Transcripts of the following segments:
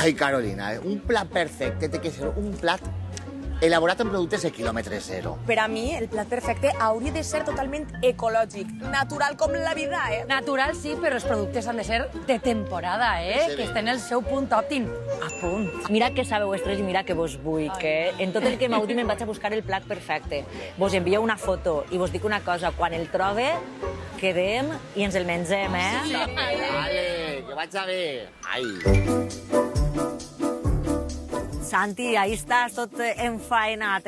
Ai, Carolina, un plat perfecte té que ser un plat elaborat amb productes de quilòmetre zero. Per a mi, el plat perfecte hauria de ser totalment ecològic, natural com la vida, Natural sí, però els productes han de ser de temporada, Sí. que estan en el seu punt òptim. A punt. Mira que sabeu estres i mira que vos vull, que en tot el que m'heu dit me'n vaig a buscar el plat perfecte. Vos envio una foto i vos dic una cosa, quan el trobe, quedem i ens el mengem, Sí. Vale, que vaig a ver. Ai. Santi, ahí estàs tot enfaenat,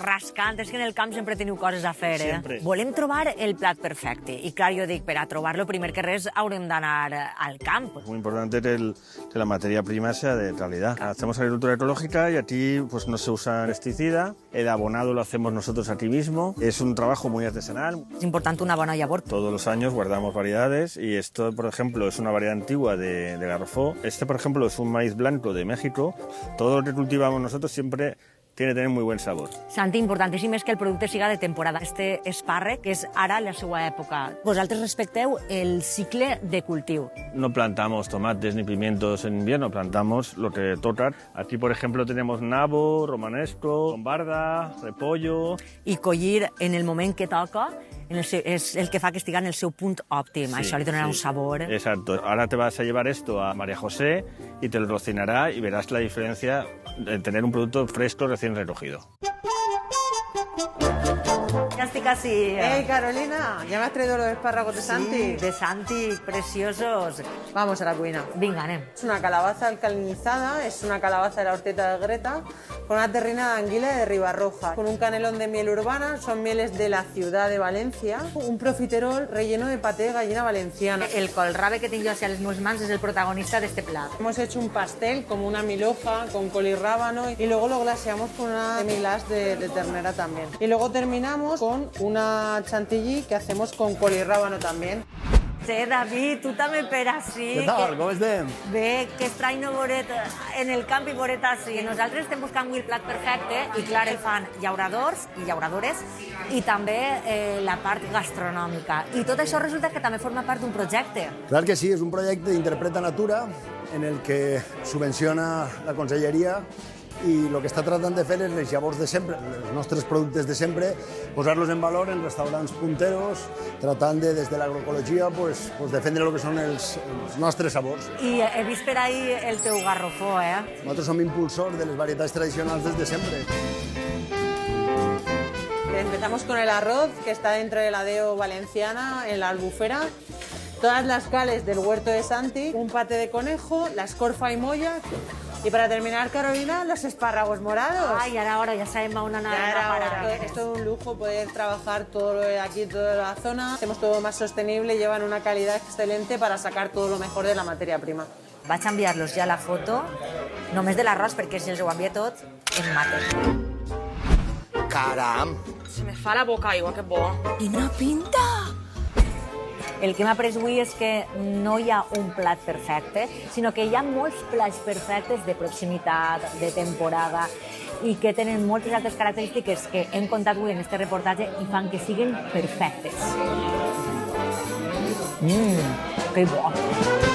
rascant. És que en el camp sempre teniu coses a fer, Sempre. Volem trobar el plat perfecte. I clar, jo dic, per a trobar-lo, primer que res, haurem d'anar al camp. Muy importante que la materia prima sea de calidad. Hacemos agricultura ecológica y aquí pues, no se usa pesticida. El abonado lo hacemos nosotros aquí mismo. Es un trabajo muy artesanal. És important una bona llavor. Todos los años guardamos variedades y esto, por ejemplo, es una variedad antigua de garrofó. Este, por ejemplo, es un maíz blanco de México. Todo lo que cultivamos nosotros siempre tiene que tener muy buen sabor. Santi, importantíssim és que el producte siga de temporada. Este espàrrec, que és ara la seva època. Vosaltres respecteu el cicle de cultiu. No plantamos tomates ni pimientos en invierno, plantamos lo que toca. Aquí, por ejemplo, tenemos nabo, romanesco, lombarda, repollo. I collir en el moment que toca és el que fa que estiga en el seu punt òptim. Sí, Això li donarà un sabor. Exacto. Ahora te vas a llevar esto a María José y te lo cocinará y verás la diferencia de tener un producto fresco recién recogido. Ja estic així. Hey, Carolina, ¿ya me has traído los espárragos de Santi? De Santi, preciosos. Vamos a la cuina. Vinga, anem. Es una calabaza alcalinizada, es una calabaza de la horteta de Greta, con una terrina de anguila de Ribarroja, con un canelón de miel urbana, son mieles de la ciudad de Valencia, un profiterol relleno de paté de gallina valenciana. El colrabe que tinc jo a les meves mans és el protagonista d'este plat. Hemos hecho un pastel como una milhoja con col y rábano y luego lo glaseamos con una demi-glace de ternera también. Y luego terminamos con una chantilly que hacemos con col y rábano también. Sí, David, tu també per així. Què tal? Com estem? Bé, que estrany no veure't en el camp i veure't així. Nosaltres estem buscant avui el plat perfecte i, clar, el fan llauradors i llauradores i també la part gastronòmica. I tot això resulta que també forma part d'un projecte. Clar que sí, és un projecte d'Interpreta Natura en el que subvenciona la Conselleria i el que està tratant de fer és les llavors de sempre, els nostres productes de sempre, posar-los en valor en restaurants punteros, tratant de, des de l'agroecologia, defendre el que són els nostres sabors. I he vist per ahí el teu garrofó, Nosaltres som impulsors de les varietats tradicionals des de sempre. Empezamos con el arroz, que está dentro de la deo valenciana, en la albufera. Todas las cales del huerto de Santi, un paté de conejo, la escorfa y molla. Y para terminar, Carolina, los espárragos morados. Ai, ara hora, ja sabem on anar Ya a era parar. hora. Es todo un lujo poder trabajar todo lo de aquí, toda la zona. Hacemos todo más sostenible, llevan una calidad excelente para sacar todo lo mejor de la materia prima. Vaig enviar-los ja la foto, només de l'arròs, perquè si els ho envia tot, em maten. Caram! Se me fa la boca aigua, que bo. Quina pinta! El que hem après avui és que no hi ha un plat perfecte, sinó que hi ha molts plats perfectes de proximitat, de temporada, i que tenen moltes altres característiques que hem contat avui en aquest reportatge i fan que siguin perfectes. Que bo!